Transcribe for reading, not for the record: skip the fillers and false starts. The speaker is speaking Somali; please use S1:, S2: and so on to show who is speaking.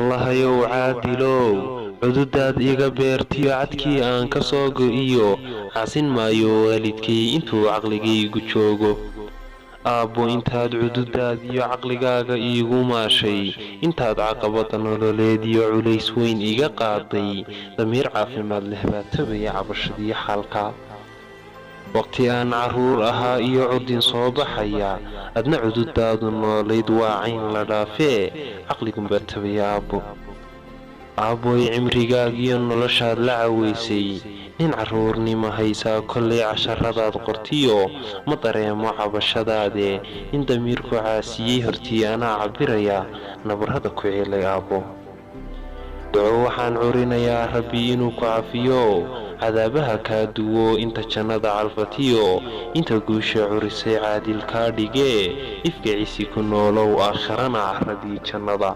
S1: allahayow caadilow cududaad iga beertiyo cadkii aan ka soo go'iyo xasin maayo waalidkay intuu caqligaygu joogo aabbo intaad cududaad iyo caqligaaga iigu maashay intaad caqabada nololeed iyo culays weyn iga qaaday damiir caafimaad leh baa tabaya cabashadiyo xaalka waqti aan carruur ahaa iyo cudin soo baxaya adna cududaadu noolayd waa cayn la dhaafee caqligunbaa tabaya aabboy cimrigaagiyo noloshaad la cawaysay nin carruurnimo haysaa kollay casharadaad qortiyo ma dareemo cabashadaade in damiirku caasiyey hortii anaa cabbiraya nabarrada ku celay aabbo duco waxaan curinayaa rabbi inuu ku cafiyo cadaabaha kaa duwo inta jannada calfatiyo inta guusha curisay caadil kaa dhigee ifka cisi ku noolow aakhirana carradii jannada